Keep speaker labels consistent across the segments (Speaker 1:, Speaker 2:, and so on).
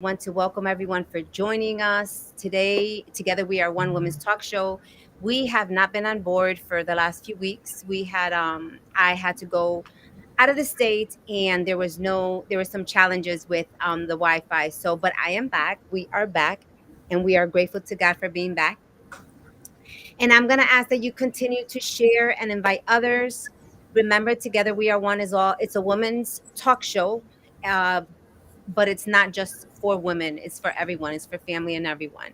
Speaker 1: want to welcome everyone for joining us today. Together, we are One Women's Talk Show. We have not been on board for the last few weeks. I had to go out of the state, and there were some challenges with the Wi-Fi. So, but I am back. We are back, and we are grateful to God for being back. And I'm going to ask that you continue to share and invite others. Remember, Together We Are One is all. It's a women's talk show. Uh, but it's not just for women, it's for everyone, it's for family and everyone.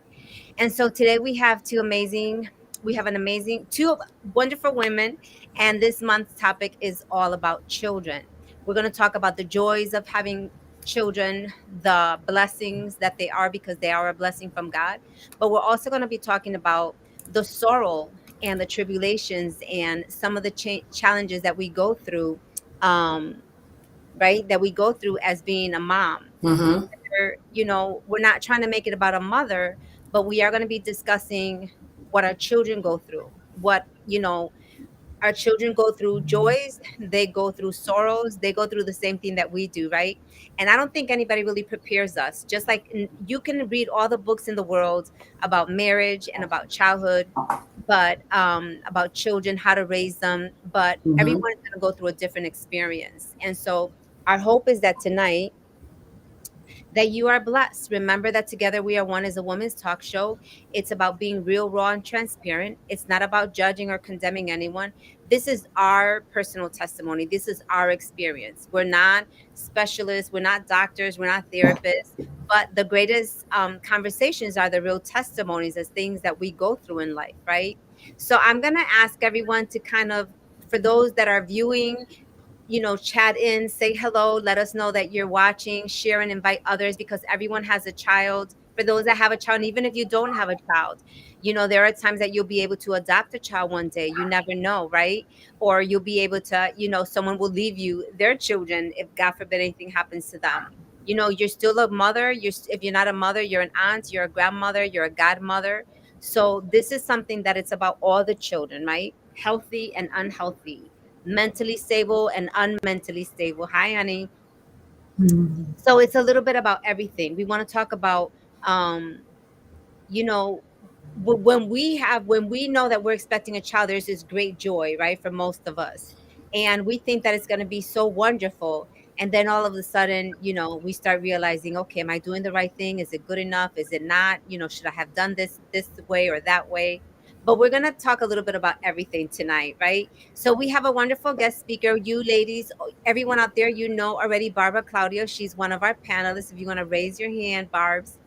Speaker 1: And so today we have an amazing two wonderful women, and this month's topic is all about children. We're going to talk about the joys of having children, the blessings that they are, because they are a blessing from God. But we're also going to be talking about the sorrow and the tribulations and some of the challenges that we go through, um, right? That we go through as being a mom.
Speaker 2: Mm-hmm.
Speaker 1: We're not trying to make it about a mother, but we are going to be discussing what our children go through. Our children go through joys, they go through sorrows, they go through the same thing that we do, right? And I don't think anybody really prepares us. Just like you can read all the books in the world about marriage and about childhood, but about children, how to raise them, but
Speaker 2: Mm-hmm.
Speaker 1: everyone's going to go through a different experience. And so our hope is that tonight that you are blessed. Remember that Together We Are One is a women's talk show. It's about being real, raw, and transparent. It's not about judging or condemning anyone. This is our personal testimony. This is our experience. We're not specialists, we're not doctors, we're not therapists, but the greatest conversations are the real testimonies as things that we go through in life, right? So I'm going to ask everyone to kind of, for those that are viewing, chat in, say hello, let us know that you're watching, share and invite others, because everyone has a child. For those that have a child, and even if you don't have a child, there are times that you'll be able to adopt a child one day. You never know, right? Or you'll be able to, someone will leave you their children if God forbid anything happens to them. You're still a mother. If you're not a mother, you're an aunt, you're a grandmother, you're a godmother. So this is something that it's about all the children, right? Healthy and unhealthy, mentally stable and unmentally stable. Hi, honey. So it's a little bit about everything. We want to talk about, um, you know, when we know that we're expecting a child, there's this great joy, right, for most of us, and we think that it's going to be so wonderful. And then all of a sudden, we start realizing, okay, am I doing the right thing? Is it good enough? Is it not? Should I have done this way or that way? But we're going to talk a little bit about everything tonight, right? So we have a wonderful guest speaker. You ladies, everyone out there, already Barbara Claudio. She's one of our panelists. If you want to raise your hand, Barb's.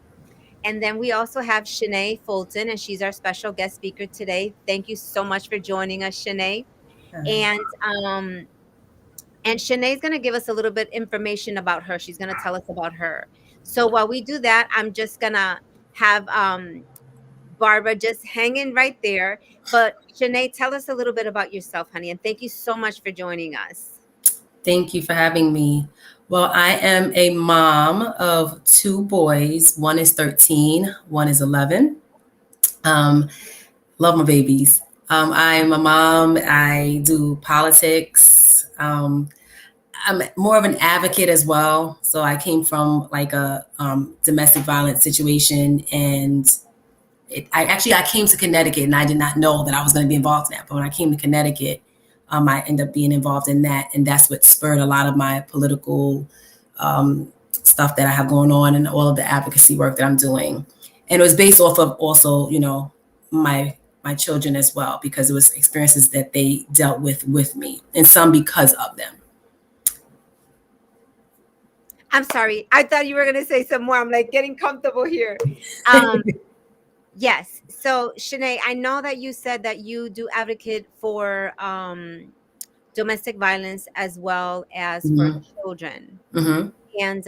Speaker 1: And then we also have Shanay Fulton, and she's our special guest speaker today. Thank you so much for joining us, Shanay. And Shanae's going to give us a little bit information about her. She's going to tell us about her. So while we do that, I'm just going to have Barbara just hanging right there. But Shanay, tell us a little bit about yourself, honey, and thank you so much for joining us.
Speaker 2: Thank you for having me. Well, I am a mom of two boys. One is 13, one is 11. Um, Love my babies. I'm a mom. I do politics. I'm more of an advocate as well. So I came from like a domestic violence situation, and I came to Connecticut, and I did not know that I was going to be involved in that. But when I came to Connecticut, I ended up being involved in that, and that's what spurred a lot of my political stuff that I have going on, and all of the advocacy work that I'm doing. And it was based off of also, my children as well, because it was experiences that they dealt with me, and some because of them.
Speaker 1: I'm sorry. I thought you were going to say some more. I'm like getting comfortable here. Um, Yes. So, Shanae, I know that you said that you do advocate for domestic violence as well as for
Speaker 2: Mm-hmm.
Speaker 1: children.
Speaker 2: Mm-hmm.
Speaker 1: And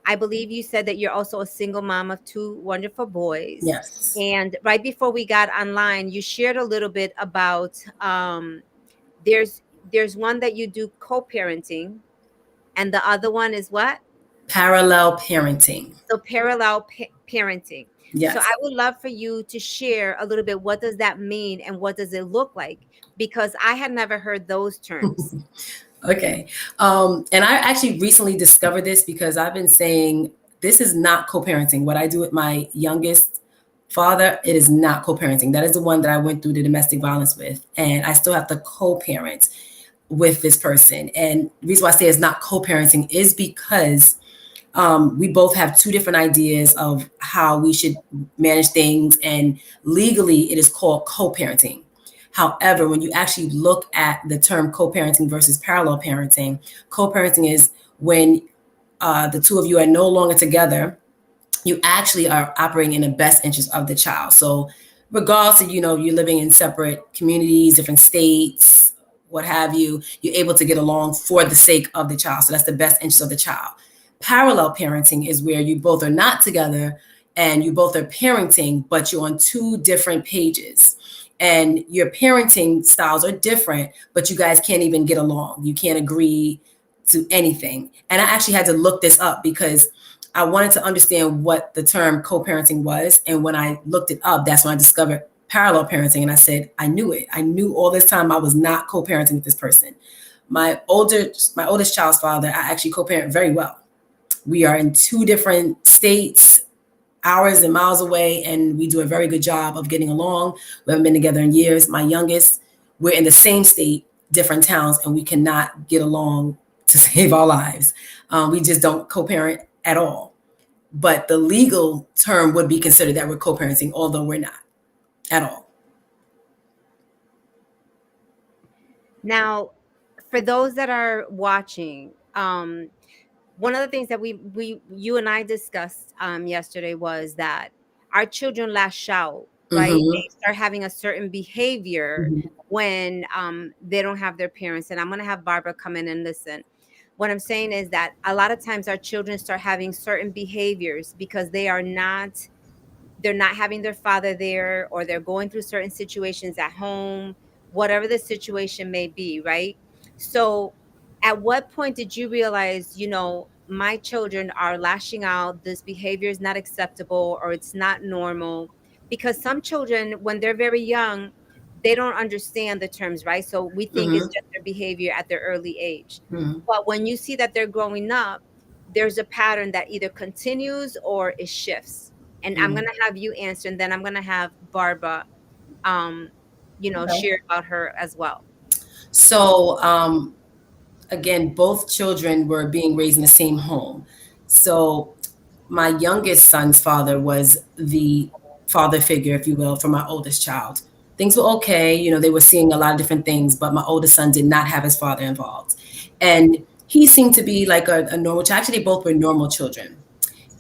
Speaker 1: I believe you said that you're also a single mom of two wonderful boys.
Speaker 2: Yes.
Speaker 1: And right before we got online, you shared a little bit about there's one that you do co-parenting, and the other one is what?
Speaker 2: Parallel parenting.
Speaker 1: So parallel parenting. So
Speaker 2: Yes.
Speaker 1: I would love for you to share a little bit, what does that mean and what does it look like? Because I had never heard those terms.
Speaker 2: Okay. And I actually recently discovered this because I've been saying this is not co-parenting. What I do with my youngest father, it is not co-parenting. That is the one that I went through the domestic violence with, and I still have to co-parent with this person. And the reason why I say it's not co-parenting is because we both have two different ideas of how we should manage things, and legally it is called co-parenting. However, when you actually look at the term co-parenting versus parallel parenting, co-parenting is when the two of you are no longer together, you actually are operating in the best interest of the child. So regardless of, you're living in separate communities, different states, what have you, you're able to get along for the sake of the child. So that's the best interest of the child. Parallel parenting is where you both are not together and you both are parenting, but you're on two different pages. And your parenting styles are different, but you guys can't even get along. You can't agree to anything. And I actually had to look this up because I wanted to understand what the term co-parenting was. And when I looked it up, that's when I discovered parallel parenting. And I said, I knew it. I knew all this time I was not co-parenting with this person. My oldest child's father, I actually co-parent very well. We are in two different states, hours and miles away, and we do a very good job of getting along. We haven't been together in years. My youngest, we're in the same state, different towns, and we cannot get along to save our lives. We just don't co-parent at all. But the legal term would be considered that we're co-parenting, although we're not at all.
Speaker 1: Now, for those that are watching, one of the things that you and I discussed yesterday was that our children lash out, right?
Speaker 2: Mm-hmm.
Speaker 1: They start having a certain behavior
Speaker 2: Mm-hmm.
Speaker 1: when they don't have their parents. And I'm going to have Barbara come in and listen. What I'm saying is that a lot of times our children start having certain behaviors because they're not having their father there, or they're going through certain situations at home, whatever the situation may be, right? So at what point did you realize, my children are lashing out, this behavior is not acceptable or it's not normal? Because some children, when they're very young, they don't understand the terms, right? So we think it's
Speaker 2: Mm-hmm.
Speaker 1: just their behavior at their early age.
Speaker 2: Mm-hmm.
Speaker 1: But when you see that they're growing up, there's a pattern that either continues or it shifts. And I'm
Speaker 2: Mm-hmm.
Speaker 1: gonna have you answer, and then I'm gonna have Barbara, um,
Speaker 2: Okay.
Speaker 1: share about her as well.
Speaker 2: So again, both children were being raised in the same home. So my youngest son's father was the father figure, if you will, for my oldest child. Things were okay. They were seeing a lot of different things, but my oldest son did not have his father involved. And he seemed to be like a normal child. Actually, they both were normal children.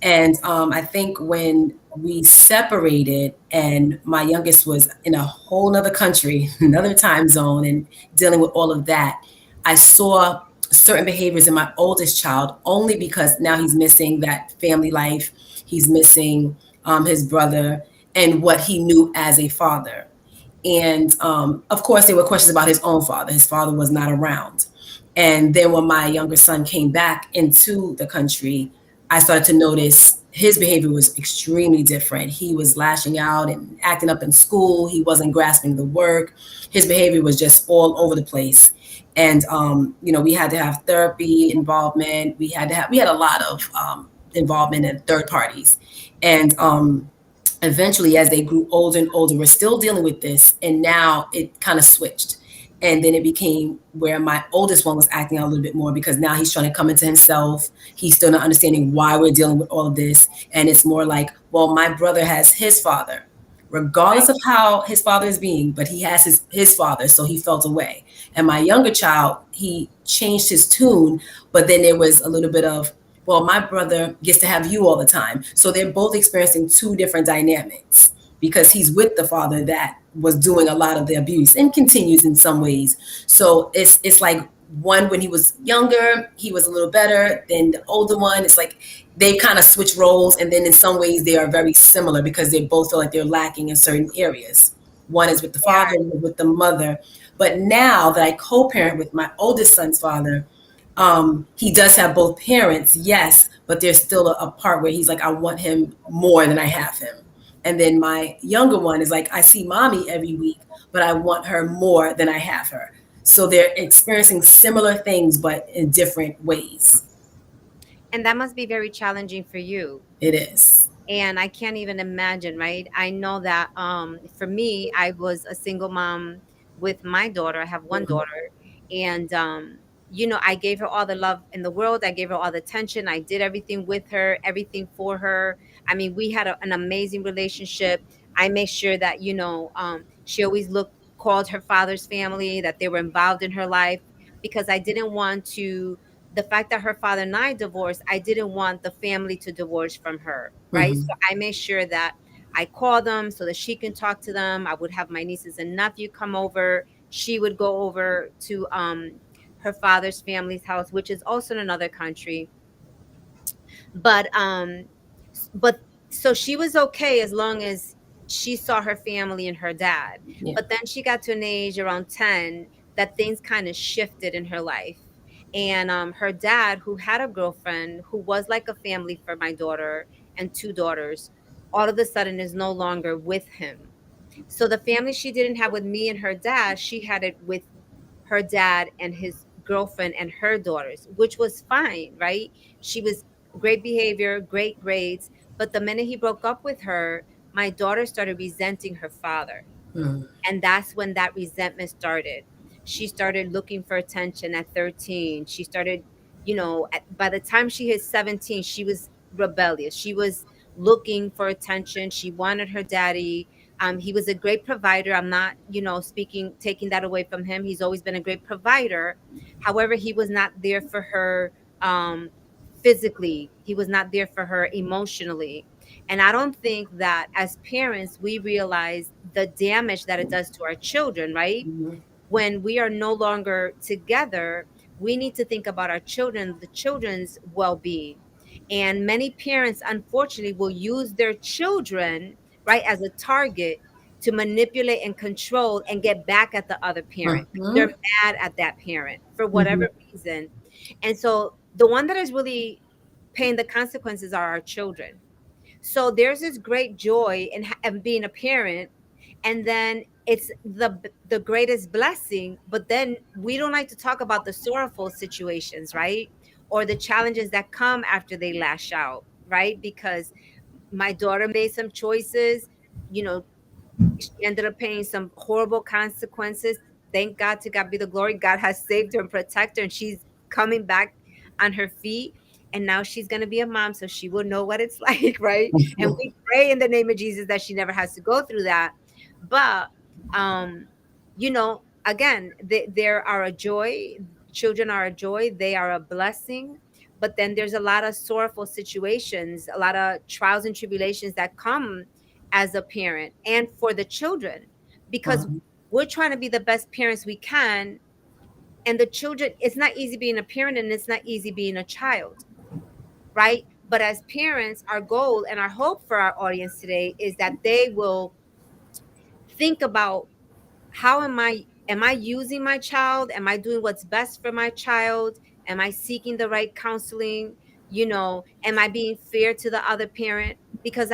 Speaker 2: And I think when we separated and my youngest was in a whole nother country, another time zone, and dealing with all of that, I saw certain behaviors in my oldest child only because now he's missing that family life. He's missing his brother and what he knew as a father. And of course, there were questions about his own father. His father was not around. And then when my younger son came back into the country, I started to notice his behavior was extremely different. He was lashing out and acting up in school. He wasn't grasping the work. His behavior was just all over the place. And we had to have therapy involvement. We had a lot of involvement in third parties. And eventually, as they grew older and older, we're still dealing with this. And now it kind of switched. And then it became where my oldest one was acting out a little bit more because now he's trying to come into himself. He's still not understanding why we're dealing with all of this. And it's more like, well, my brother has his father, regardless of how his father is being, but he has his father. So he felt away. And my younger child, he changed his tune, but then there was a little bit of, well, my brother gets to have you all the time. So they're both experiencing two different dynamics because he's with the father that was doing a lot of the abuse and continues in some ways. So it's like one, when he was younger, he was a little better than the older one. It's like they kind of switch roles. And then in some ways they are very similar because they both feel like they're lacking in certain areas. One is with the father, one is with the mother. But now that I co-parent with my oldest son's father, he does have both parents, yes, but there's still a part where he's like, I want him more than I have him. And then my younger one is like, I see mommy every week, but I want her more than I have her. So they're experiencing similar things, but in different ways.
Speaker 1: And that must be very challenging for you.
Speaker 2: It is.
Speaker 1: And I can't even imagine, right? I know that for me, I was a single mom with my daughter. I have one
Speaker 2: Mhm.
Speaker 1: daughter, and I gave her all the love in the world. I gave her all the attention. I did everything with her, everything for her. I mean, we had an amazing relationship. I made sure that she always called her father's family, that they were involved in her life, because I didn't want to. The fact that her father and I divorced, I didn't want the family to divorce from her, right? So
Speaker 2: Mhm.
Speaker 1: I made sure that I call them so that she can talk to them. I would have my nieces and nephew come over. She would go over to her father's family's house, which is also in another country. But so she was okay as long as she saw her family and her dad.
Speaker 2: Yeah.
Speaker 1: But then she got to an age around 10 that things kind of shifted in her life. And her dad, who had a girlfriend who was like a family for my daughter and two daughters, all of a sudden is no longer with him. So the family she didn't have with me and her dad, she had it with her dad and his girlfriend and her daughters, which was fine, right? She was great behavior, great grades. But the minute he broke up with her, my daughter started resenting her father.
Speaker 2: Mhm.
Speaker 1: And that's when that resentment started. She started looking for attention at 13. She started, by the time she hit 17, she was rebellious. She was looking for attention. She wanted her daddy. He was a great provider. I'm not, taking that away from him. He's always been a great provider. However, he was not there for her um, physically, he was not there for her emotionally. And I don't think that as parents, we realize the damage that it does to our children, right?
Speaker 2: Mhm.
Speaker 1: When we are no longer together, we need to think about our children, the children's well being. And many parents, unfortunately, will use their children, right, as a target to manipulate and control and get back at the other parent. They're
Speaker 2: Mhm.
Speaker 1: mad at that parent for whatever
Speaker 2: Mhm.
Speaker 1: reason. And so the one that is really paying the consequences are our children. So there's this great joy in being a parent, and then it's the greatest blessing. But then we don't like to talk about the sorrowful situations, right? Or the challenges that come after they lash out, right? Because my daughter made some choices, you know, she ended up paying some horrible consequences. Thank God, to God be the glory. God has saved her and protected her, and she's coming back on her feet. And now she's going to be a mom, so she will know what it's like, right? And we pray in the name of Jesus that she never has to go through that. But, um, again, there are a joy. Children are a joy. They are a blessing. But then there's a lot of sorrowful situations, a lot of trials and tribulations that come as a parent and for the children, because
Speaker 2: Mhm.
Speaker 1: we're trying to be the best parents we can. And the children, it's not easy being a parent and it's not easy being a child, right? But as parents, our goal and our hope for our audience today is that they will think about, how am I using my child? Am I doing what's best for my child? Am I seeking the right counseling? Am I being fair to the other parent? Because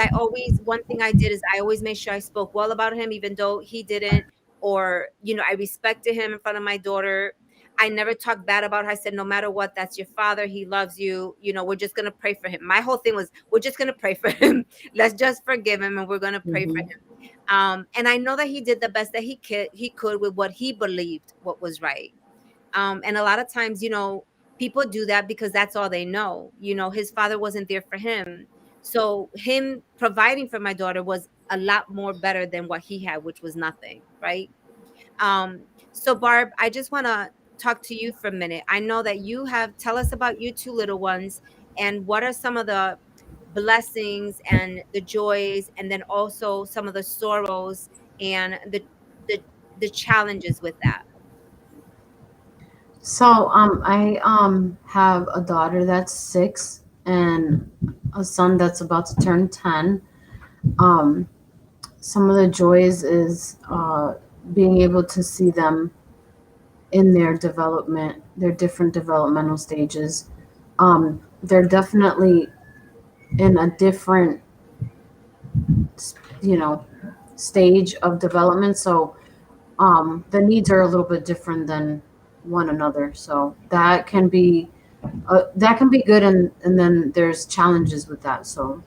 Speaker 1: one thing I did is I always made sure I spoke well about him, even though he didn't. Or I respected him in front of my daughter. I never talked bad about her. I said, no matter what, that's your father, he loves you. We're just going to pray for him. My whole thing was, we're just going to pray for him. Let's just forgive him, and we're going to pray for
Speaker 2: Mhm.
Speaker 1: him. And I know that he did the best that he could with what he believed what was right. And a lot of times, people do that because that's all they know. His father wasn't there for him, so him providing for my daughter was a lot more better than what he had, which was nothing, right? um so Barb, I just want to talk to you for a minute. I know that tell us about your two little ones, and what are some of the blessings and the joys, and then also some of the sorrows and the the challenges with that.
Speaker 3: So I have a daughter that's 6 and a son that's about to turn 10. Um some of the joys is being able to see them in their development, their different developmental stages. They're definitely in a different, you know, stage of development. So the needs are a little bit different than one another. So that can be that can be good, and then there's challenges with that. So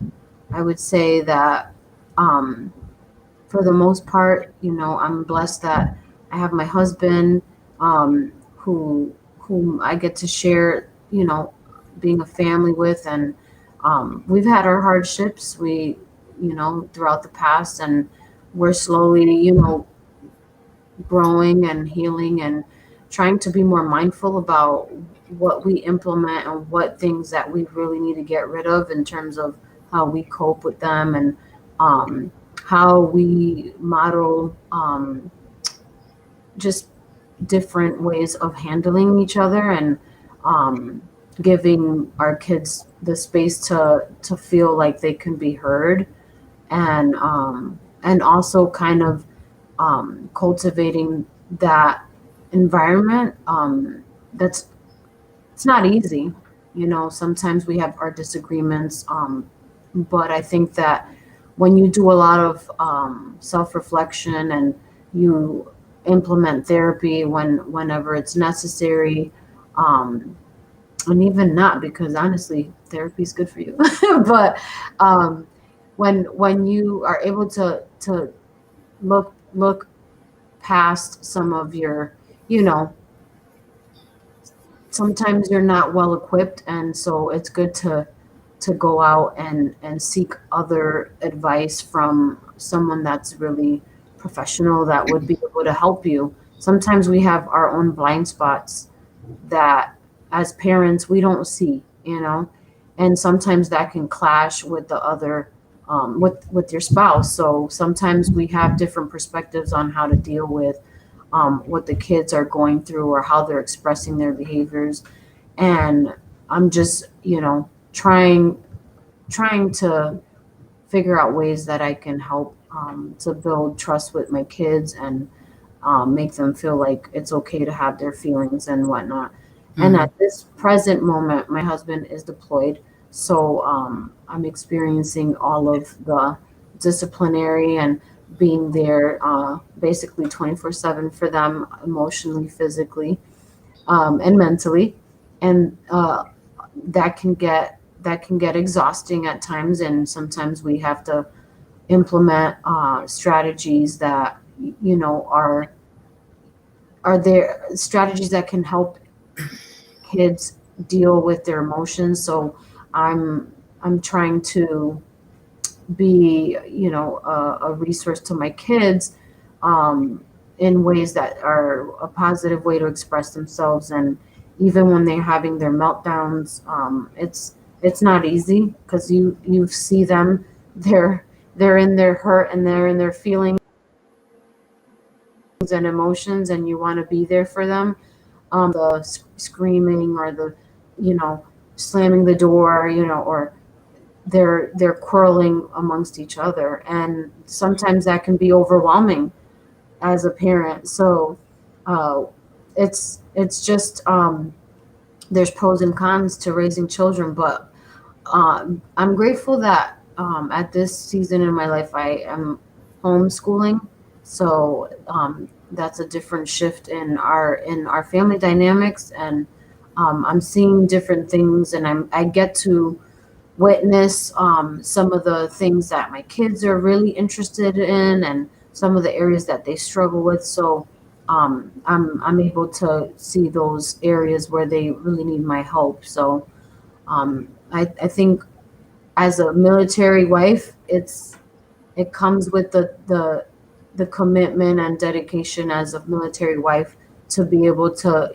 Speaker 3: I would say that um, for the most part, I'm blessed that I have my husband, whom I get to share, being a family with, and we've had our hardships, throughout the past, and we're slowly, growing and healing and trying to be more mindful about what we implement and what things that we really need to get rid of in terms of how we cope with them, and um, how we model just different ways of handling each other, and um, giving our kids the space to feel like they can be heard, and also kind of cultivating that environment. That's It's not easy. Sometimes we have our disagreements, but I think that when you do a lot of self-reflection, and you implement therapy whenever it's necessary, um, and even not, because honestly, therapy is good for you. But um, when you are able to look past some of your, you know, sometimes you're not well equipped, and so it's good to go out and seek other advice from someone that's really professional, that would be able to help you. Sometimes we have our own blind spots that as parents we don't see, and sometimes that can clash with the other, with your spouse. So sometimes we have different perspectives on how to deal with what the kids are going through, or how they're expressing their behaviors. And I'm just, trying to figure out ways that I can help to build trust with my kids, and make them feel like it's okay to have their feelings and whatnot. And
Speaker 2: Mm-hmm.
Speaker 3: at this present moment, my husband is deployed, so I'm experiencing all of the disciplinary and being there, basically 24/7 for them, emotionally, physically, and mentally. And that can get exhausting at times, and sometimes we have to implement strategies that are there strategies that can help kids deal with their emotions. So I'm trying to be, a resource to my kids, um, in ways that are a positive way to express themselves. And even when they're having their meltdowns, it's not easy, because you see them, they're in their hurt, and they're in their feelings and emotions, and you want to be there for them. The screaming, or the, you know slamming the door, or they're quarreling amongst each other, and sometimes that can be overwhelming as a parent. So uh, it's just, there's pros and cons to raising children, but I'm grateful that, at this season in my life, I am homeschooling. So that's a different shift in our family dynamics, and I'm seeing different things, and I get to witness some of the things that my kids are really interested in, and some of the areas that they struggle with. So I'm able to see those areas where they really need my help. So I think, as a military wife, it comes with the commitment and dedication as a military wife, to be able to,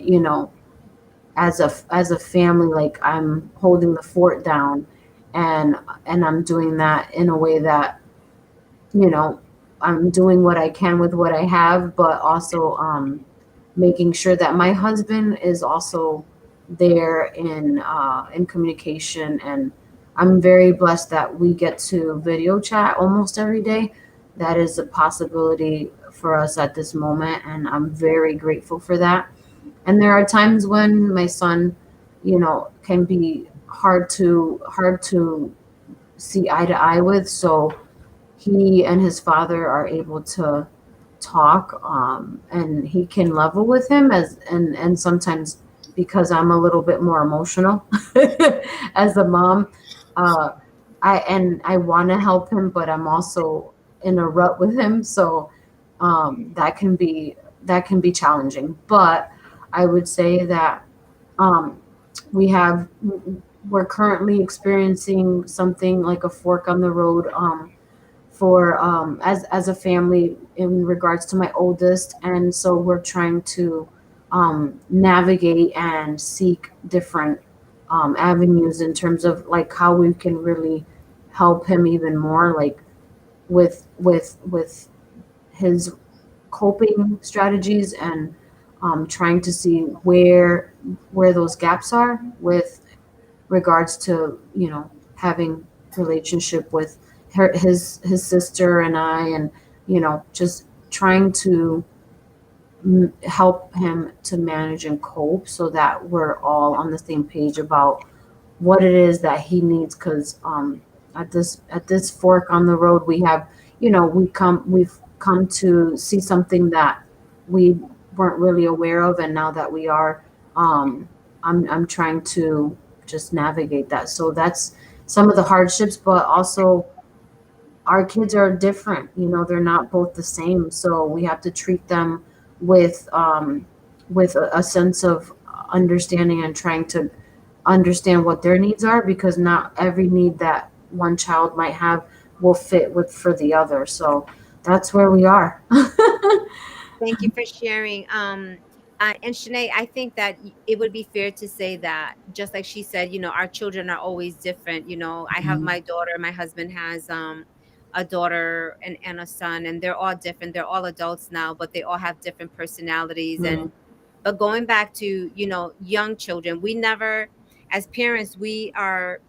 Speaker 3: as a family, like, I'm holding the fort down, and I'm doing that in a way that, you know I'm doing what I can with what I have, but also making sure that my husband is also there in communication. And I'm very blessed that we get to video chat almost every day. That is a possibility for us at this moment, and I'm very grateful for that. And there are times when my son, can be hard to see eye to eye with. So he and his father are able to talk, and he can level with him, and sometimes because I'm a little bit more emotional as a mom. Uh, I want to help him, but I'm also in a rut with him, so that can be challenging. But I would say that um, we have we're currently experiencing something like a fork on the road for as a family in regards to my oldest, and so we're trying to navigate and seek different avenues in terms of like how we can really help him even more, like with his coping strategies, and trying to see where those gaps are with regards to having relationship with his sister and I, and just trying to help him to manage and cope so that we're all on the same page about what it is that he needs, because at this fork on the road we have we've come to see something that we weren't really aware of, and now that we are, um I'm trying to just navigate that. So that's some of the hardships, but also our kids are different. They're not both the same, so we have to treat them with a sense of understanding and trying to understand what their needs are, because not every need that one child might have will fit with for the other. So that's where we are.
Speaker 1: Thank you for sharing. And Shanae, I think that it would be fair to say that, just like she said, our children are always different. I have
Speaker 2: Mhm.
Speaker 1: my daughter, my husband has a daughter and a son, and they're all different. They're all adults now, but they all have different personalities.
Speaker 2: Mhm.
Speaker 1: But going back to, young children, we never, as parents, we are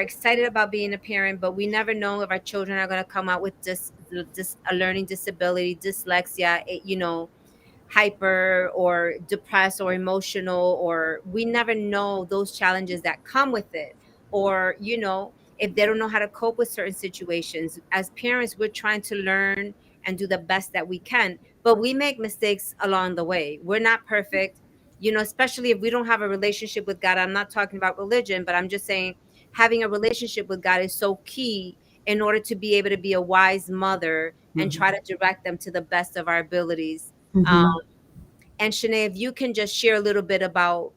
Speaker 1: excited about being a parent, but we never know if our children are going to come out with a learning disability, dyslexia, hyper or depressed or emotional, or we never know those challenges that come with it, or if they don't know how to cope with certain situations. As parents, we're trying to learn and do the best that we can, but we make mistakes along the way. We're not perfect, especially if we don't have a relationship with God. I'm not talking about religion, but I'm just saying having a relationship with God is so key in order to be able to be a wise mother and
Speaker 2: Mhm.
Speaker 1: try to direct them to the best of our abilities. um,
Speaker 3: Hmm.
Speaker 1: and Shanae, if you can just share a little bit about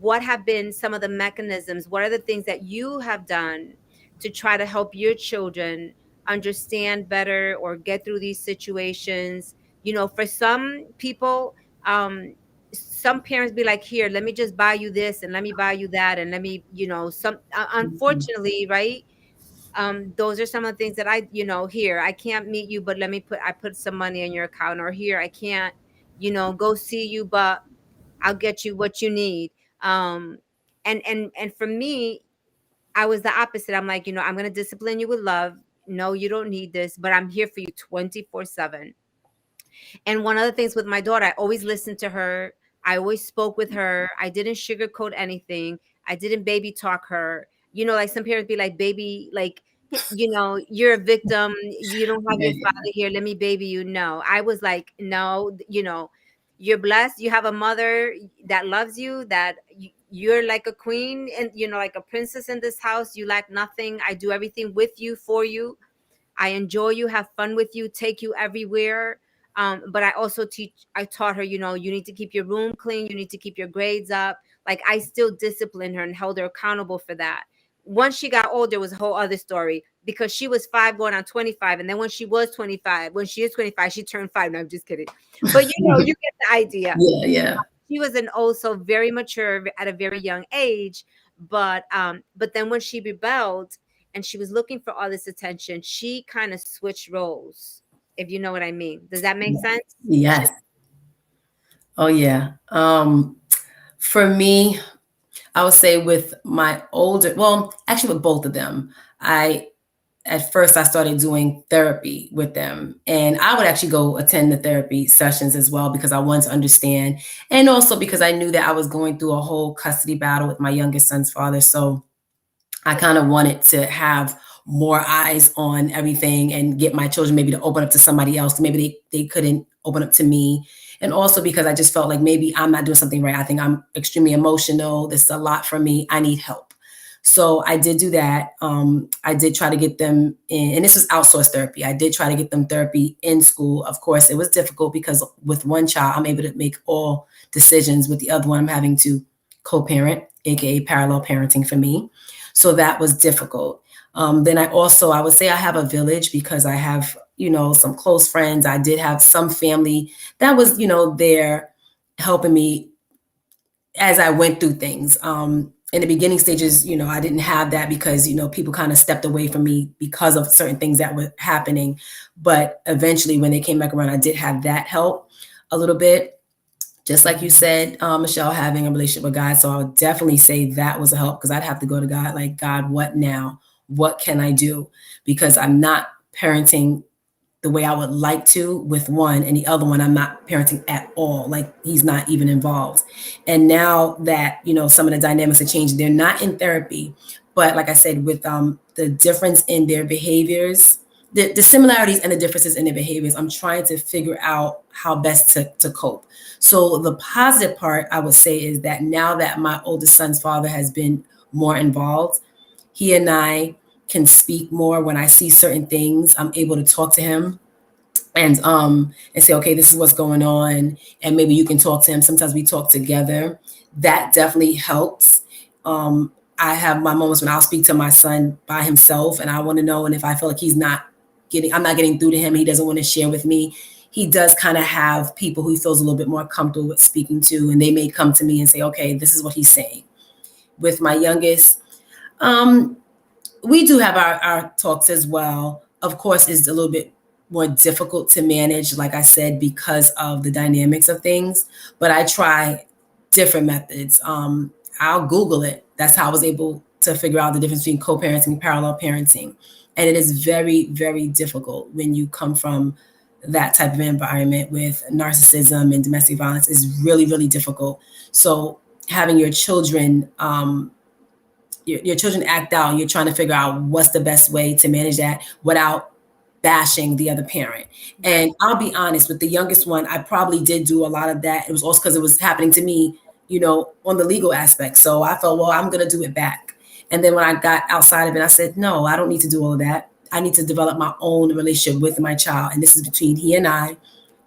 Speaker 1: what have been some of the mechanisms, what are the things that you have done to try to help your children understand better or get through these situations? For some people, some parents be like, here, let me just buy you this and let me buy you that, and let me,
Speaker 2: Mhm.
Speaker 1: unfortunately, right? Those are some of the things that here, I can't meet you, but I put some money in your account, or here, I can't, go see you, but I'll get you what you need. um and for me, I was the opposite. I'm like, I'm going to discipline you with love. No, you don't need this, but I'm here for you 24/7. And one of the things with my daughter, I always listened to her. I always spoke with her. I didn't sugarcoat anything. I didn't baby talk her. Like some parents be like, baby, like, you're a victim. You don't have
Speaker 2: Yeah,
Speaker 1: your
Speaker 2: yeah.
Speaker 1: father here. Let me baby you. No, I was like, no, you're blessed. You have a mother that loves you, that you're like a queen and, like a princess in this house. You lack nothing. I do everything with you, for you. I enjoy you, have fun with you, take you everywhere. But I also I taught her, you need to keep your room clean, you need to keep your grades up. Like, I still disciplined her and held her accountable for that. Once she got older, was a whole other story, because she was 5 going on 25. And then when she was 25, when she is 25, she turned 5. No, I'm just kidding. But you get the idea.
Speaker 2: Yeah, yeah.
Speaker 1: She was an also very mature at a very young age. But then when she rebelled and she was looking for all this attention, she kind of switched roles, if you know what I mean. Does that make sense?
Speaker 2: Yes. Oh yeah. For me, I would say with my older, well, actually with both of them, I at first I started doing therapy with them, and I would actually go attend the therapy sessions as well because I wanted to understand, and also because I knew that I was going through a whole custody battle with my youngest son's father. So I kind of wanted to have more eyes on everything and get my children maybe to open up to somebody else. Maybe they couldn't open up to me. And also because I just felt like maybe I'm not doing something right. I think I'm extremely emotional. This is a lot for me. I need help. So I did do that. I did try to get them in, and this was outsourced therapy. I did try to get them therapy in school. Of course, it was difficult because with one child, I'm able to make all decisions. With the other one, I'm having to co-parent, aka parallel parenting for me. So that was difficult. Then I would say I have a village because I have, some close friends. I did have some family that was, there helping me as I went through things. In the beginning stages, I didn't have that because, people kind of stepped away from me because of certain things that were happening. But eventually when they came back around, I did have that help a little bit. Just like you said, Michelle, having a relationship with God. So I would definitely say that was a help because I'd have to go to God, like, God, what now? What can I do? Because I'm not parenting the way I would like to with one, and the other one I'm not parenting at all. Like, he's not even involved. And now that, some of the dynamics have changed, they're not in therapy, but like I said, with the difference in their behaviors, the similarities and the differences in their behaviors, I'm trying to figure out how best to cope. So the positive part I would say is that now that my oldest son's father has been more involved, he and I can speak more. When I see certain things, I'm able to talk to him and say, okay, this is what's going on. And maybe you can talk to him. Sometimes we talk together. That definitely helps. I have my moments when I'll speak to my son by himself and I want to know. And if I feel like I'm not getting through to him, he doesn't want to share with me, he does kind of have people who he feels a little bit more comfortable with speaking to. And they may come to me and say, okay, this is what he's saying. With my youngest, we do have our talks as well. Of course, it's a little bit more difficult to manage, like I said, because of the dynamics of things. But I try different methods. I'll Google it. That's how I was able to figure out the difference between co-parenting and parallel parenting. And it is very, very difficult when you come from that type of environment with narcissism and domestic violence is really, really difficult. So having your children, your children act out, and you're trying to figure out what's the best way to manage that without bashing the other parent. And I'll be honest, with the youngest one, I probably did do a lot of that. It was also because it was happening to me, on the legal aspect. So I felt, well, I'm going to do it back. And then when I got outside of it, I said, no, I don't need to do all of that. I need to develop my own relationship with my child. And this is between he and I.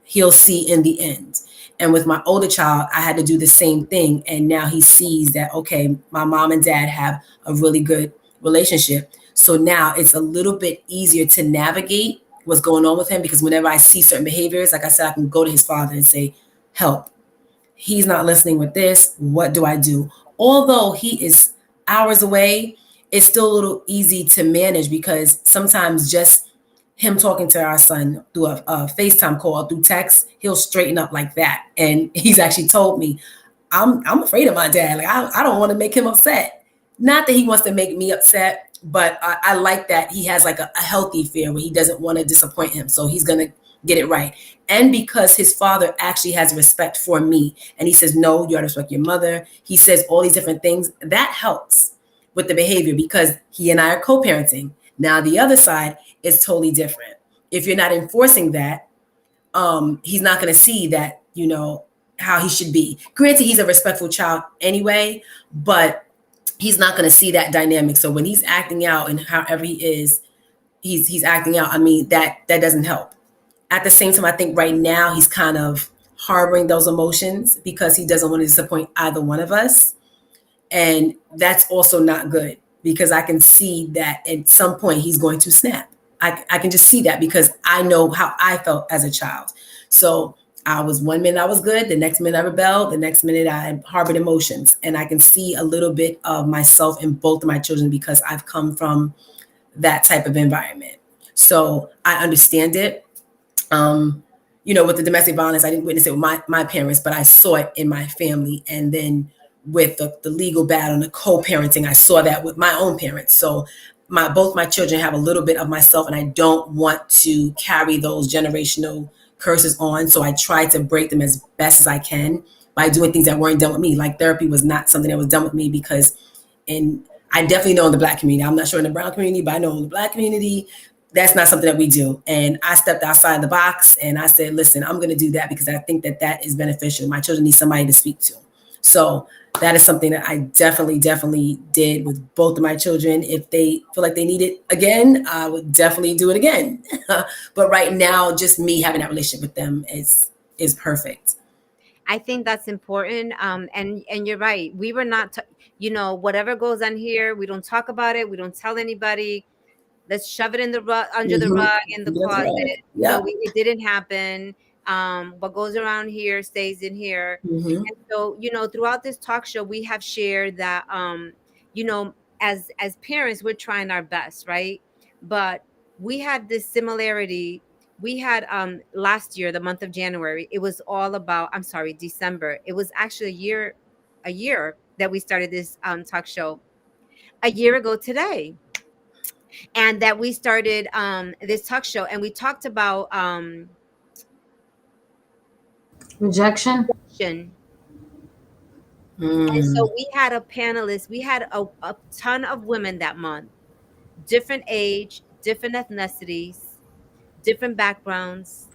Speaker 2: He'll see in the end. And with my older child, I had to do the same thing. And now he sees that, okay, my mom and dad have a really good relationship. So now it's a little bit easier to navigate what's going on with him, because whenever I see certain behaviors, like I said, I can go to his father and say, help. He's not listening with this. What do I do? Although he is hours away, it's still a little easy to manage, because sometimes just him talking to our son through a FaceTime call or through text, he'll straighten up like that. And he's actually told me, I'm afraid of my dad. Like, I don't want to make him upset. Not that he wants to make me upset, but I like that he has like a healthy fear where he doesn't want to disappoint him. So he's going to get it right. And because his father actually has respect for me, and he says, no, you got to respect your mother. He says all these different things. That helps with the behavior, because he and I are co-parenting. Now, the other side is totally different. If you're not enforcing that, he's not going to see that, how he should be. Granted, he's a respectful child anyway, but he's not going to see that dynamic. So when he's acting out and however he is, he's acting out. I mean, that doesn't help. At the same time, I think right now he's kind of harboring those emotions because he doesn't want to disappoint either one of us. And that's also not good, because I can see that at some point he's going to snap. I can just see that, because I know how I felt as a child. So I was, one minute I was good, the next minute I rebelled, the next minute I harbored emotions. And I can see a little bit of myself in both of my children because I've come from that type of environment. So I understand it. With the domestic violence, I didn't witness it with my parents, but I saw it in my family. And then with the legal battle and the co-parenting, I saw that with my own parents. So both my children have a little bit of myself, and I don't want to carry those generational curses on. So I try to break them as best as I can by doing things that weren't done with me. Like, therapy was not something that was done with me, because I definitely know in the Black community, I'm not sure in the brown community, but I know in the Black community, that's not something that we do. And I stepped outside the box and I said, listen, I'm going to do that because I think that that is beneficial. My children need somebody to speak to. So that is something that I definitely did with both of my children. If they feel like they need it again, I would definitely do it again. But right now, just me having that relationship with them is perfect.
Speaker 1: I think that's important. And you're right. We were not, whatever goes on here, we don't talk about it. We don't tell anybody. Let's shove it in the rug, under the
Speaker 2: Mm-hmm.
Speaker 1: rug, in the
Speaker 2: That's
Speaker 1: closet.
Speaker 2: right. Yep.
Speaker 1: It didn't happen. What goes around here stays in here.
Speaker 2: Mm-hmm.
Speaker 1: And so, throughout this talk show, we have shared that, you know, as parents, we're trying our best, right? But we had this similarity. We had last year, the month of January, it was all about, I'm sorry, December. It was actually a year that we started this talk show, a year ago today, and that we started this talk show, and we talked about
Speaker 3: Rejection.
Speaker 1: rejection. And
Speaker 2: Mm.
Speaker 1: so we had a panelist, we had a ton of women that month, different age, different ethnicities, different backgrounds,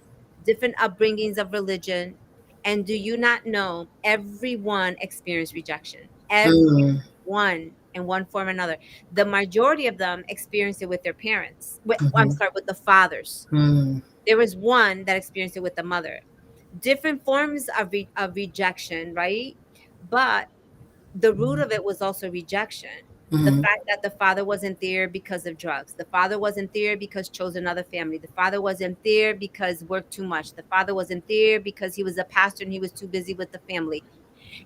Speaker 1: different upbringings of religion. And do you not know, everyone experienced rejection?
Speaker 2: Mm.
Speaker 1: Everyone, in one form or another. The majority of them experienced it with their parents. I'm
Speaker 2: Mm-hmm.
Speaker 1: sorry, with the fathers.
Speaker 2: Mm.
Speaker 1: There was one that experienced it with the mother. Different forms of rejection, right? But the root of it was also rejection. The
Speaker 2: Mm-hmm.
Speaker 1: fact that the father wasn't there because of drugs. The father wasn't there because chose another family. The father wasn't there because worked too much. The father wasn't there because he was a pastor and he was too busy with the family.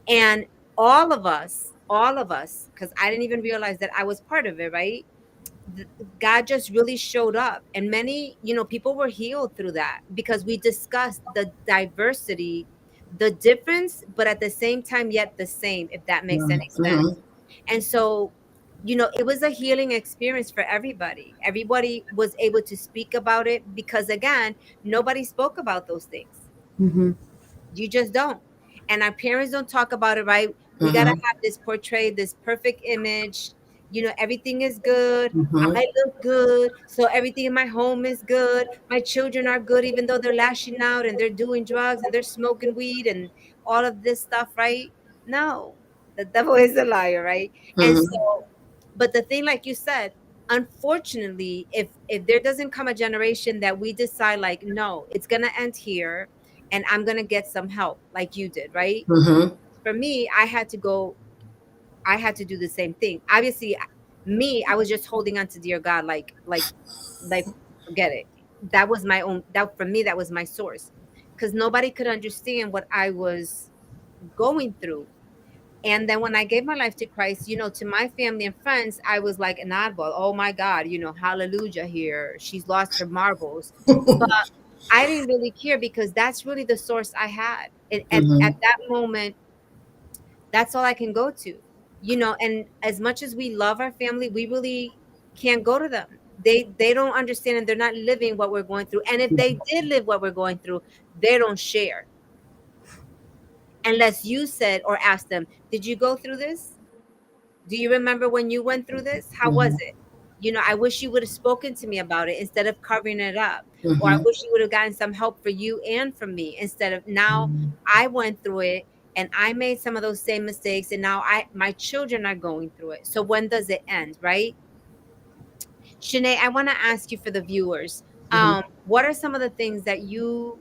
Speaker 1: And all of us, because I didn't even realize that I was part of it, right? God just really showed up, and many, people were healed through that because we discussed the diversity, the difference, but at the same time yet the same, if that makes any sense.
Speaker 2: Mm-hmm.
Speaker 1: And so, it was a healing experience for everybody. Everybody was able to speak about it because, again, nobody spoke about those things.
Speaker 3: Mm-hmm.
Speaker 1: You just don't. And our parents don't talk about it, right? We got to
Speaker 2: Mm-hmm.
Speaker 1: have this portray, this perfect image. Everything is good.
Speaker 2: Mm-hmm.
Speaker 1: I look good. So everything in my home is good. My children are good, even though they're lashing out and they're doing drugs and they're smoking weed and all of this stuff, right? No, the devil is a liar, right? And
Speaker 2: Mm-hmm.
Speaker 1: so, but the thing, like you said, unfortunately, if there doesn't come a generation that we decide, like, no, it's gonna end here, and I'm gonna get some help, like you did, right?
Speaker 2: Mm-hmm.
Speaker 1: For me, I had to do the same thing. Obviously, me, I was just holding on to dear God, like forget it. That was my own, that for me, that was my source. Because nobody could understand what I was going through. And then when I gave my life to Christ, to my family and friends, I was like an oddball. Oh my God, hallelujah here. She's lost her marbles. But I didn't really care because that's really the source I had. And at
Speaker 2: Mm-hmm.
Speaker 1: that moment, that's all I can go to. And as much as we love our family, we really can't go to them. They don't understand, and they're not living what we're going through. And if they did live what we're going through, they don't share unless you said or asked them, "Did you go through this? Do you remember when you went through this? How was
Speaker 2: Mm-hmm.
Speaker 1: it? I wish you would have spoken to me about it instead of covering it up. Or I
Speaker 2: Mm-hmm.
Speaker 1: wish you would have gotten some help for you and for me instead of now I went through it and I made some of those same mistakes, and now my children are going through it. So when does it end, right? Shanae, I want to ask you, for the viewers,
Speaker 2: Mm-hmm.
Speaker 1: what are some of the things that you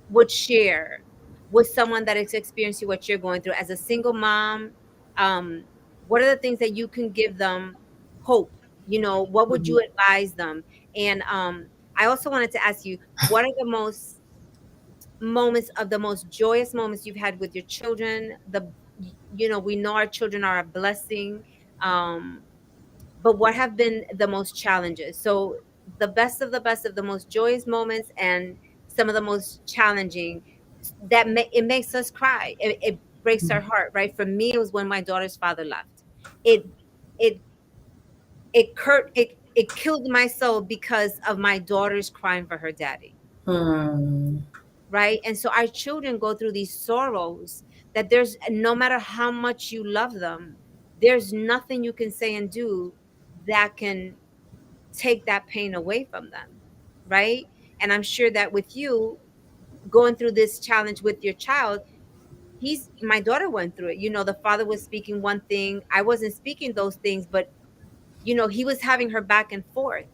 Speaker 1: would share with someone that is experiencing what you're going through as a single mom? Um, what are the things that you can give them hope? What would
Speaker 2: Mm-hmm.
Speaker 1: you advise them? And I also wanted to ask you, what are the most joyous moments you've had with your children? We know our children are a blessing. Um, but what have been the most challenges? So the best of the most joyous moments, and some of the most challenging, it makes us cry. It breaks our heart, right? For me, it was when my daughter's father left. It it it killed my soul because of my daughter's crying for her daddy,
Speaker 2: Mm-hmm.
Speaker 1: right? And so our children go through these sorrows that there's, no matter how much you love them, there's nothing you can say and do that can take that pain away from them. right? And I'm sure that with you going through this challenge with your child, he's my daughter went through it. The father was speaking one thing, I wasn't speaking those things, but he was having her back and forth.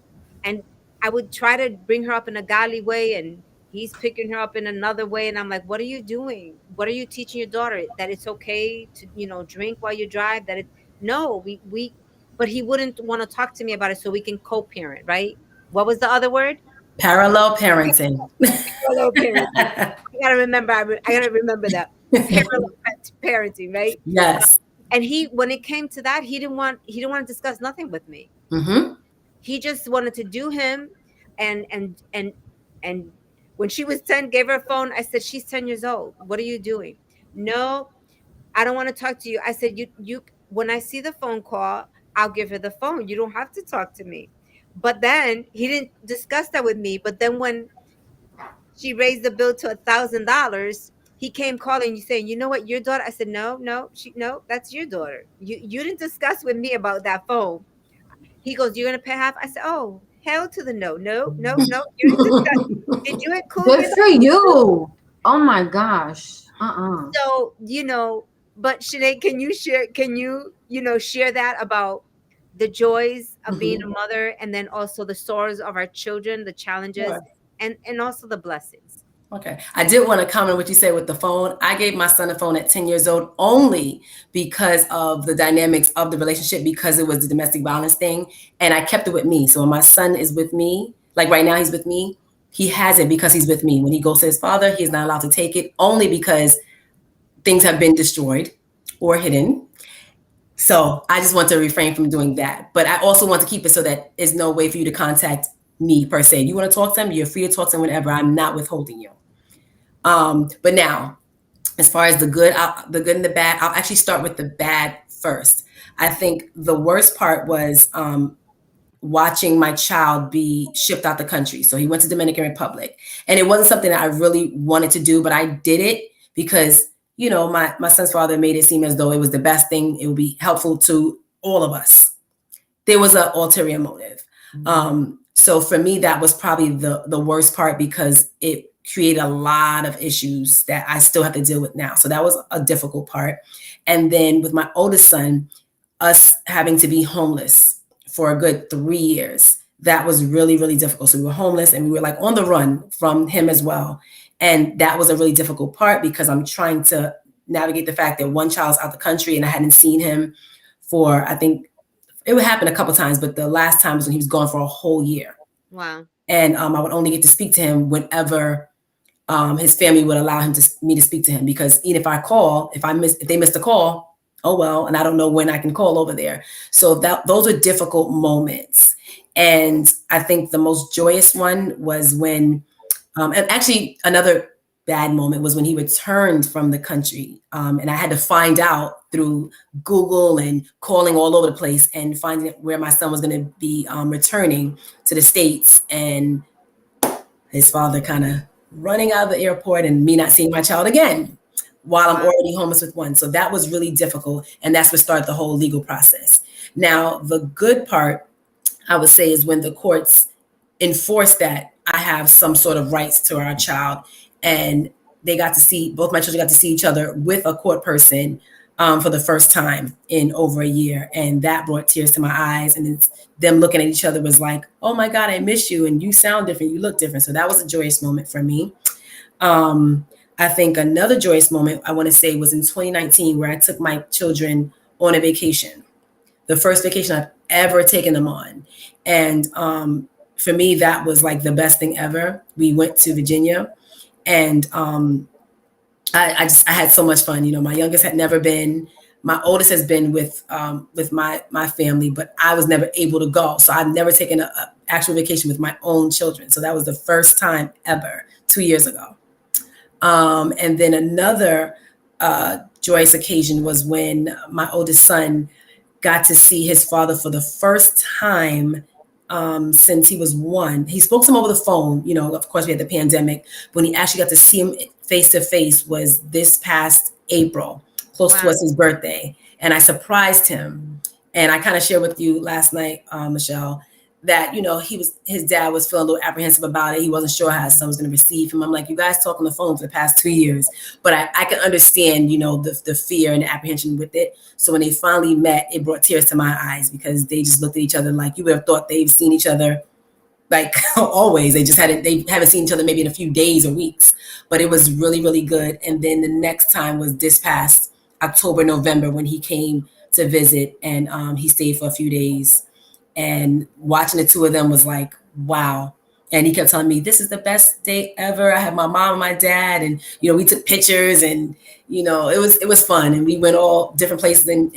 Speaker 1: And I would try to bring her up in a godly way, and he's picking her up in another way. And I'm like, what are you doing? What are you teaching your daughter? That it's okay to, drink while you drive? That it No, but he wouldn't want to talk to me about it so we can co-parent, right? What was the other word?
Speaker 2: Parallel parenting.
Speaker 1: Parallel parenting. I gotta remember that. Parallel parenting, right?
Speaker 2: Yes.
Speaker 1: And when it came to that, he didn't want to discuss nothing with me.
Speaker 2: Mm-hmm.
Speaker 1: He just wanted to do him. And and and and when she was 10, gave her a phone. I said, she's 10 years old, what are you doing? No, I don't want to talk to you. I said, you when I see the phone call, I'll give her the phone. You don't have to talk to me. But then he didn't discuss that with me. But then when she raised the bill to $1,000, he came calling you saying, you know what, your daughter. I said, no, no, no, that's your daughter. You didn't discuss with me about that phone. He goes, you're gonna pay half. I said, oh, hell to the no. No, no, no, you didn't discuss. Did you include me
Speaker 3: Good
Speaker 1: in
Speaker 3: for you. Oh my gosh.
Speaker 1: So, but Sinead, can you share, share that about the joys of being
Speaker 2: Mm-hmm.
Speaker 1: a mother, and then also the sorrows of our children, the challenges,
Speaker 2: Sure.
Speaker 1: and also the blessings.
Speaker 2: Okay. I did want to comment what you said with the phone. I gave my son a phone at 10 years old only because of the dynamics of the relationship, because it was the domestic violence thing. And I kept it with me. So when my son is with me, like right now he's with me, he has it because he's with me. When he goes to his father, he's not allowed to take it, only because things have been destroyed or hidden. So I just want to refrain from doing that. But I also want to keep it so that there's no way for you to contact me per se. You want to talk to him, you're free to talk to him whenever. I'm not withholding you. But now, as far as the good and the bad, I'll actually start with the bad first. I think the worst part was watching my child be shipped out the country. So he went to Dominican Republic, and it wasn't something that I really wanted to do, but I did it because my son's father made it seem as though it was the best thing. It would be helpful to all of us. There was an ulterior motive. So for me, that was probably the worst part, because it created a lot of issues that I still have to deal with now. So that was a difficult part. And then with my oldest son, us having to be homeless for a good 3 years, that was really, really difficult. So we were homeless, and we were like on the run from him as well. And that was a really difficult part, because I'm trying to navigate the fact that one child's out the country and I hadn't seen him for, I think it would happen a couple times, but the last time was when he was gone for a whole year.
Speaker 1: Wow.
Speaker 2: And I would only get to speak to him whenever his family would allow me to speak to him, because even if they missed a call, oh well, and I don't know when I can call over there. So those are difficult moments. And I think the most joyous one was when, and actually another bad moment was when he returned from the country. And I had to find out through Google and calling all over the place and finding where my son was going to be returning to the States, and his father kind of running out of the airport and me not seeing my child again while I'm already homeless with one. So that was really difficult. And that's what started the whole legal process. Now, the good part, I would say, is when the courts enforce that I have some sort of rights to our child, and both my children got to see each other with a court person for the first time in over a year. And that brought tears to my eyes. And it's them looking at each other was like, oh my God, I miss you. And you sound different. You look different. So that was a joyous moment for me. I think another joyous moment I want to say was in 2019, where I took my children on a vacation, the first vacation I've ever taken them on. And for me, that was like the best thing ever. We went to Virginia, and I had so much fun. My youngest had never been. My oldest has been with my family, but I was never able to go. So I've never taken an actual vacation with my own children. So that was the first time ever 2 years ago. And then another joyous occasion was when my oldest son got to see his father for the first time since he was 1. He spoke to him over the phone. Of course, we had the pandemic. When he actually got to see him face to face was this past April, close towards his birthday. And I surprised him. And I kind of shared with you last night, Michelle, that, his dad was feeling a little apprehensive about it. He wasn't sure how his son was going to receive him. I'm like, you guys talk on the phone for the past 2 years, but I can understand, the fear and the apprehension with it. So when they finally met, it brought tears to my eyes because they just looked at each other like you would have thought they've seen each other like always. They haven't seen each other maybe in a few days or weeks, but it was really, really good. And then the next time was this past October, November, when he came to visit, and he stayed for a few days, and watching the two of them was like, wow. And he kept telling me, this is the best day ever. I had my mom and my dad, and we took pictures, and it was fun, and we went all different places in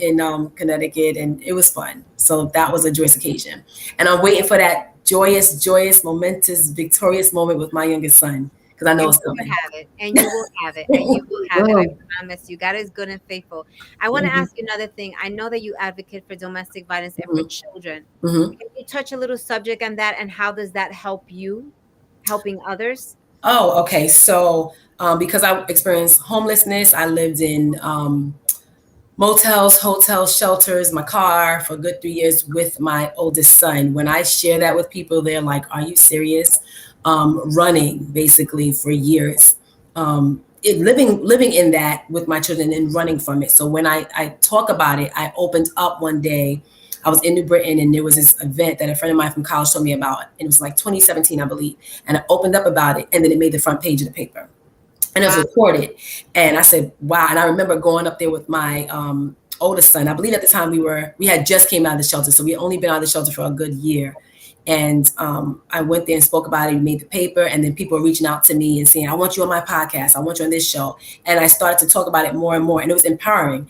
Speaker 2: Connecticut, and it was fun. So that was a joyous occasion, and I'm waiting for that joyous, momentous, victorious moment with my youngest son, because I know
Speaker 1: And
Speaker 2: it's
Speaker 1: you will
Speaker 2: coming.
Speaker 1: have it, and you will have it, and you will have it. I promise you. God is good and faithful. I want to
Speaker 2: Mhm.
Speaker 1: ask you another thing. I know that you advocate for domestic violence and for
Speaker 2: Mhm.
Speaker 1: children.
Speaker 2: Mhm.
Speaker 1: Can you touch a little subject on that, and how does that help you, helping others?
Speaker 2: Oh, okay. So because I experienced homelessness, I lived in motels, hotels, shelters, my car for a good 3 years with my oldest son. When I share that with people, they're like, "Are you serious?" Running basically for years, living in that with my children and running from it. So when I talk about it, I opened up one day. I was in New Britain, and there was this event that a friend of mine from college told me about, and it was like 2017, I believe. And I opened up about it, and then it made the front page of the paper, and it was
Speaker 1: Wow.
Speaker 2: recorded. And I said, wow. And I remember going up there with my oldest son. I believe at the time we had just came out of the shelter. So we had only been out of the shelter for a good year. And I went there and spoke about it, and made the paper. And then people were reaching out to me and saying, I want you on my podcast. I want you on this show. And I started to talk about it more and more. And it was empowering.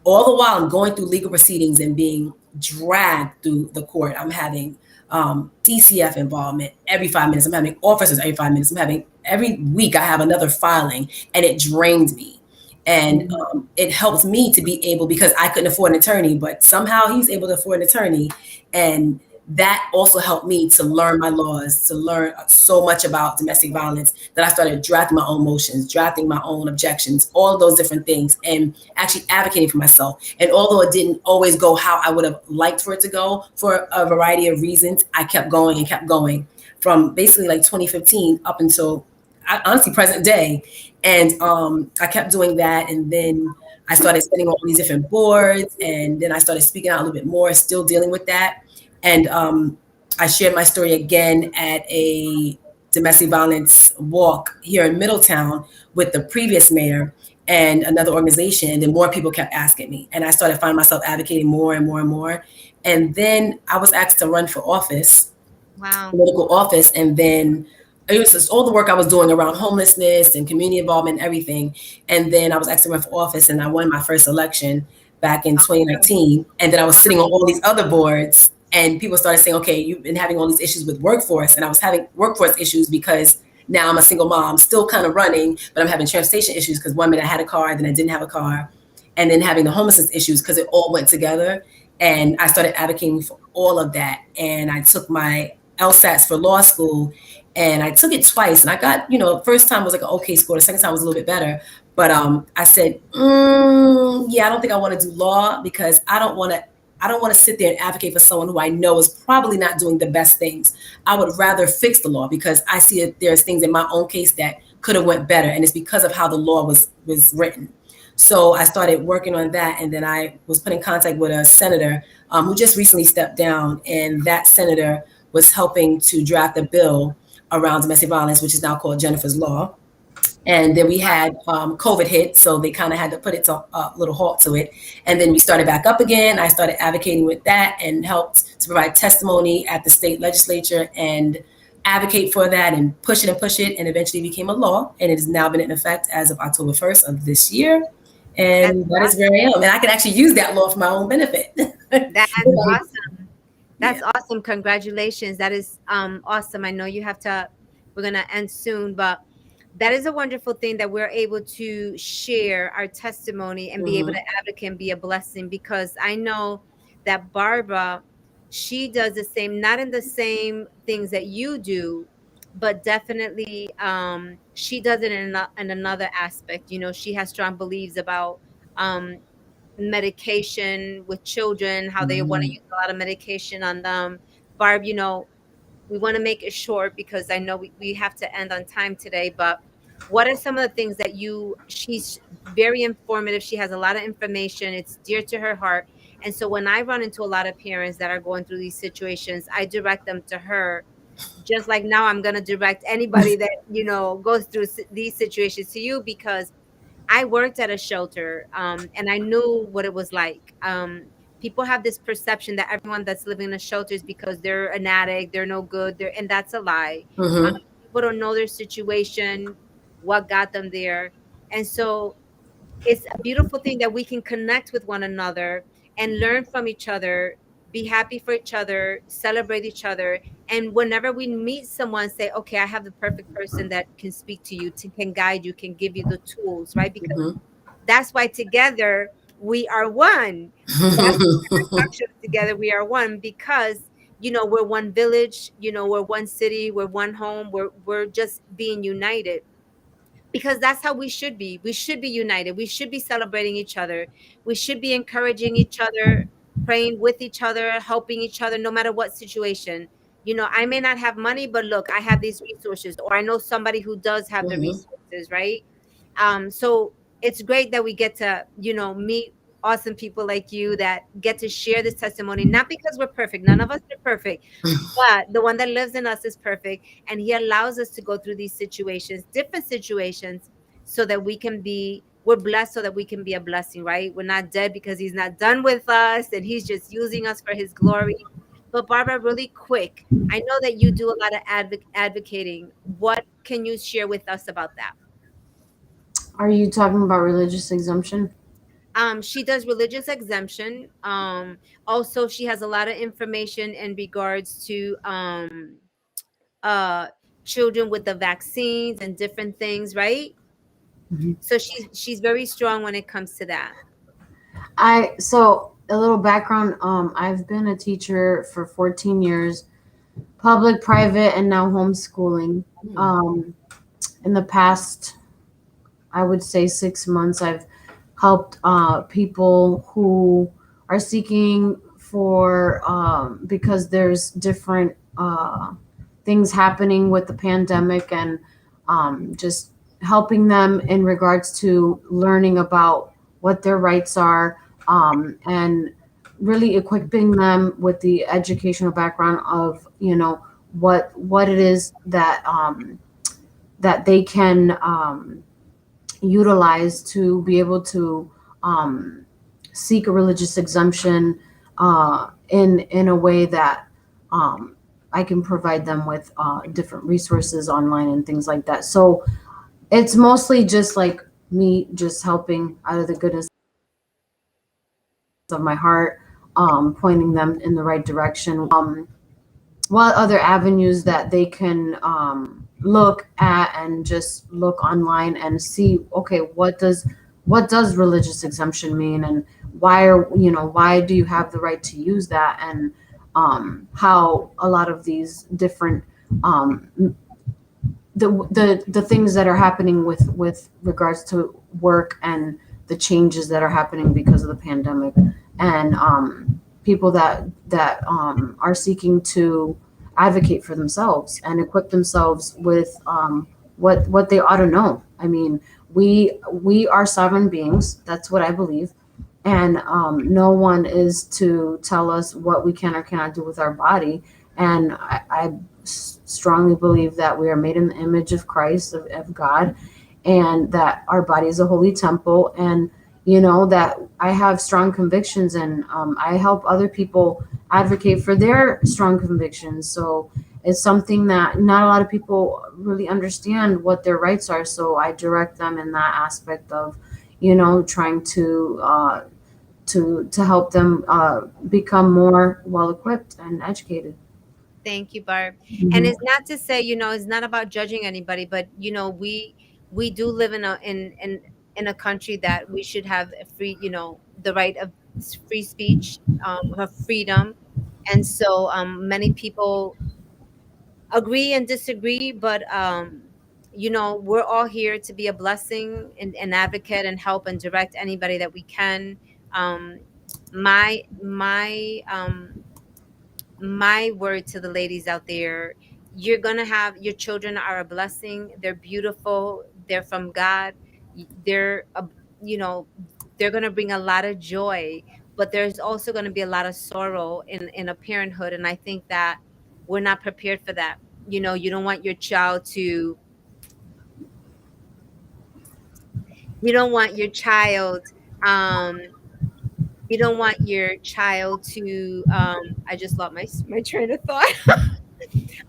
Speaker 2: All the while I'm going through legal proceedings and being dragged through the court. I'm having DCF involvement every 5 minutes. I'm having officers every 5 minutes. I'm having every week I have another filing, and it drained me. And it helped me to be able, because I couldn't afford an attorney, but somehow he's able to afford an attorney. And that also helped me to learn my laws, to learn so much about domestic violence, that I started drafting my own motions, drafting my own objections, all of those different things, and actually advocating for myself. And although it didn't always go how I would have liked for it to go for a variety of reasons, I kept going and kept going from basically like 2015 up until honestly present day. And I kept doing that. And then I started sitting on all these different boards, and then I started speaking out a little bit more, still dealing with that. And I shared my story again at a domestic violence walk here in Middletown with the previous mayor and another organization. And then more people kept asking me. And I started finding myself advocating more and more and more. And then I was asked to run for office,
Speaker 1: Wow.
Speaker 2: political office. And then it was just all the work I was doing around homelessness and community involvement and everything. And then I was asked to run for office, and I won my first election back in 2019. And then I was sitting on all these other boards, and people started saying, okay, you've been having all these issues with workforce. And I was having workforce issues because now I'm a single mom, still kind of running, but I'm having transportation issues because one minute I had a car, then I didn't have a car. And then having the homelessness issues because it all went together. And I started advocating for all of that. And I took my LSATs for law school, and I took it twice. And I got, first time was like an okay score. The second time was a little bit better. But I said, yeah, I don't think I want to do law, because I don't want to sit there and advocate for someone who I know is probably not doing the best things. I would rather fix the law, because I see that there's things in my own case that could have went better. And it's because of how the law was written. So I started working on that. And then I was put in contact with a senator who just recently stepped down. And that senator was helping to draft a bill around domestic violence, which is now called Jennifer's Law. And then we had COVID hit, so they kind of had to put it to a little halt to it. And then we started back up again. I started advocating with that and helped to provide testimony at the state legislature and advocate for that and push it, and eventually became a law. And it has now been in effect as of October 1st of this year.
Speaker 1: That's
Speaker 2: And that is where I am. And I can actually use that law for my own benefit.
Speaker 1: that's awesome.
Speaker 2: Yeah.
Speaker 1: That's awesome. Congratulations. That is awesome. I know you have to, we're gonna end soon, but that is a wonderful thing that we're able to share our testimony and be able
Speaker 2: Mhm.
Speaker 1: to advocate and be a blessing, because I know that Barbara, she does the same, not in the same things that you do, but definitely she does it in another aspect. She has strong beliefs about medication with children, how they want to
Speaker 2: Mhm.
Speaker 1: use a lot of medication on them, Barb, we want to make it short because I know we have to end on time today, but what are some of the things that she's very informative. She has a lot of information. It's dear to her heart. And so when I run into a lot of parents that are going through these situations, I direct them to her. Just like now, I'm going to direct anybody that, goes through these situations to you, because I worked at a shelter, and I knew what it was like. People have this perception that everyone that's living in a shelter is because they're an addict, they're no good, and that's a lie. Um,
Speaker 2: Mm-hmm.
Speaker 1: People don't know their situation, what got them there, and so it's a beautiful thing that we can connect with one another and learn from each other, be happy for each other, celebrate each other. And whenever we meet someone, say, okay, I have the perfect person that can speak to you, can guide you, can give you the tools, right? Because
Speaker 2: Mm-hmm.
Speaker 1: that's why together we are one. That's why our talk show, together we are one, because we're one village, we're one city, we're one home, we're just being united, because that's how we should be. We should be united. We should be celebrating each other. We should be encouraging each other, praying with each other, helping each other, no matter what situation. I may not have money, but look, I have these resources, or I know somebody who does have the
Speaker 2: Mm-hmm.
Speaker 1: resources, right? So it's great that we get to, meet awesome people like you that get to share this testimony, not because we're perfect. None of us are perfect, but the one that lives in us is perfect. And he allows us to go through these situations, different situations, so that we're blessed, so that we can be a blessing, right? We're not dead because he's not done with us and he's just using us for his glory. But Barbara, really quick, I know that you do a lot of advocating. What can you share with us about that?
Speaker 3: Are you talking about religious exemption?
Speaker 1: She does religious exemption. Also, she has a lot of information in regards to uh children with the vaccines and different things, right?
Speaker 3: Mhm.
Speaker 1: So she's very strong when it comes to that.
Speaker 3: So a little background. I've been a teacher for 14 years, public, private, and now homeschooling. Um, in the past, I would say 6 months, I've helped people who are seeking for because there's different things happening with the pandemic, and just helping them in regards to learning about what their rights are, and really equipping them with the educational background of what it is that they can utilize to be able to um, seek a religious exemption in a way that um, I can provide them with different resources online and things like that. So it's mostly just like me just helping out of the goodness of my heart, pointing them in the right direction. What other avenues that they can look at and just look online and see, okay, what does religious exemption mean, and why do you have the right to use that, and how a lot of these different um, the things that are happening with regards to work, and the changes that are happening because of the pandemic, and people that are seeking to advocate for themselves and equip themselves with what they ought to know. I mean, we are sovereign beings. That's what I believe, and no one is to tell us what we can or cannot do with our body. And I strongly believe that we are made in the image of Christ, of God, and that our body is a holy temple. And that I have strong convictions, and I help other people advocate for their strong convictions. So it's something that not a lot of people really understand what their rights are. So I direct them in that aspect of trying to help them become more well equipped and educated.
Speaker 1: Thank you, Barb. And
Speaker 3: Mhm.
Speaker 1: it's not to say, it's not about judging anybody, but we do live in a country that we should have a free, the right of free speech, of freedom. And so many people agree and disagree, but we're all here to be a blessing, and advocate and help and direct anybody that we can. My my word to the ladies out there, you're going to have, your children are a blessing. They're beautiful. They're from God. They're you know, they're going to bring a lot of joy, but there's also going to be a lot of sorrow in a parenthood, and I think that we're not prepared for that. You know, you don't want your child to, you don't want your child um you don't want your child to I just lost my train of thought.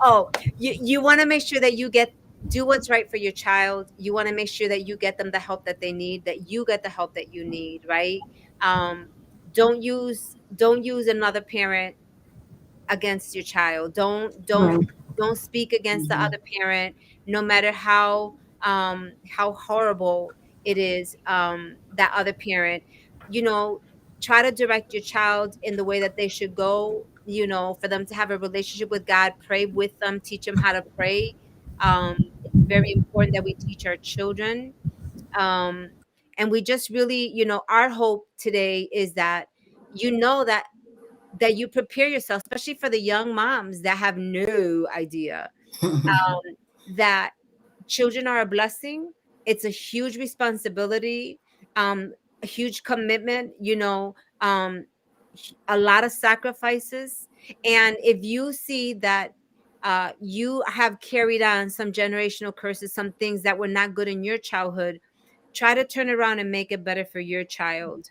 Speaker 1: Oh, you want to make sure that you get, do what's right for your child. You want to make sure that you get them the help that they need, that you get the help that you need, right? um don't use another parent against your child. Don't
Speaker 3: Right.
Speaker 1: don't speak against the
Speaker 2: Mhm.
Speaker 1: other parent, no matter how horrible it is, that other parent. You know, try to direct your child in the way that they should go, you know, for them to have a relationship with God. Pray with them, teach them how to pray. It's very important that we teach our children. um and we just really, you know, our hope today is that, you know, that you prepare yourself, especially for the young moms that have no idea, that children are a blessing. It's a huge responsibility, a huge commitment, you know, a lot of sacrifices. And if you see that you have carried on some generational curses, some things that were not good in your childhood, try to turn around and make it better for your child.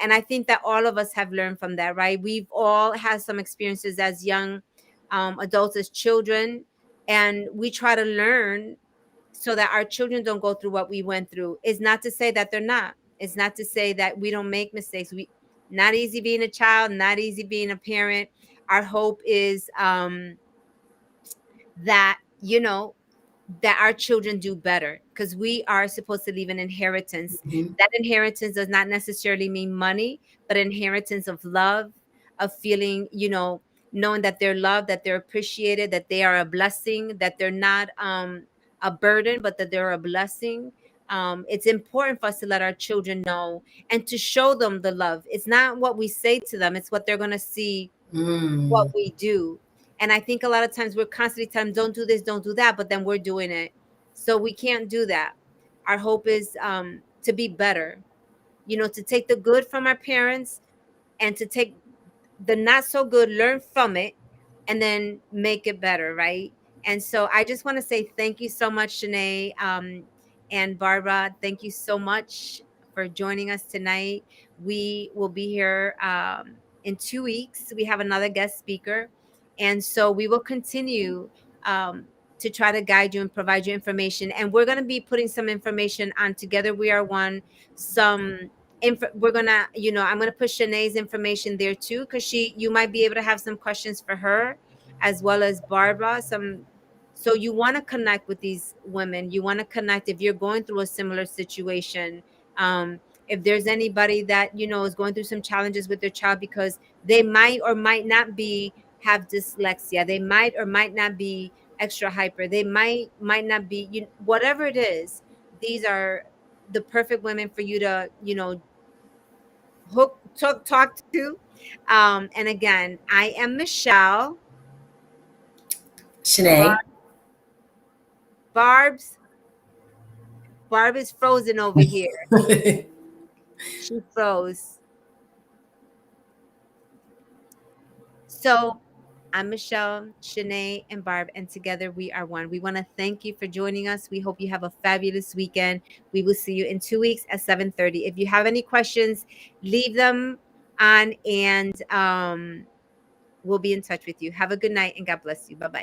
Speaker 1: And I think that all of us have learned from that, right? We've all had some experiences as young adults, as children, and we try to learn so that our children don't go through what we went through. It's not to say that they're not. It's not to say that we don't make mistakes. We, not easy being a child, not easy being a parent. Our hope is that, you know, that our children do better, because we are supposed to leave an inheritance.
Speaker 2: Mhm.
Speaker 1: That inheritance does not necessarily mean money, but inheritance of love, of feeling, you know, knowing that they're loved, that they're appreciated, that they are a blessing, that they're not a burden, but that they're a blessing. It's important for us to let our children know and to show them the love. It's not what we say to them, it's what they're going to see, what
Speaker 2: Mm.
Speaker 1: we do. And I think a lot of times we're constantly telling them, don't do this, don't do that, but then we're doing it. So we can't do that. Our hope is to be better, you know, to take the good from our parents and to take the not so good, learn from it, and then make it better, right? And so I just want to say thank you so much, Shanay, and Barbara. Thank you so much for joining us tonight. We will be here in 2 weeks. We have another guest speaker, and so we will continue um, to try to guide you and provide you information. And we're going to be putting some information on Together We Are One, some we're gonna, you know, I'm gonna put Shanae's information there too, because you might be able to have some questions for her, as well as Barbara. So you want to connect with these women. You want to connect if you're going through a similar situation. If there's anybody that, you know, is going through some challenges with their child, because they might or might not be have dyslexia, they might or might not be extra hyper, they might not be, you, whatever it is, these are the perfect women for you to, you know, talk to. And again, I am Michelle.
Speaker 2: Shanae.
Speaker 1: Barb's Barb is frozen over here. She froze. So I'm Michelle, Shanae, and Barb, and together we are one. We want to thank you for joining us. We hope you have a fabulous weekend. We will see you in 2 weeks at 7:30. If you have any questions, leave them on, and we'll be in touch with you. Have a good night, and God bless you. Bye bye.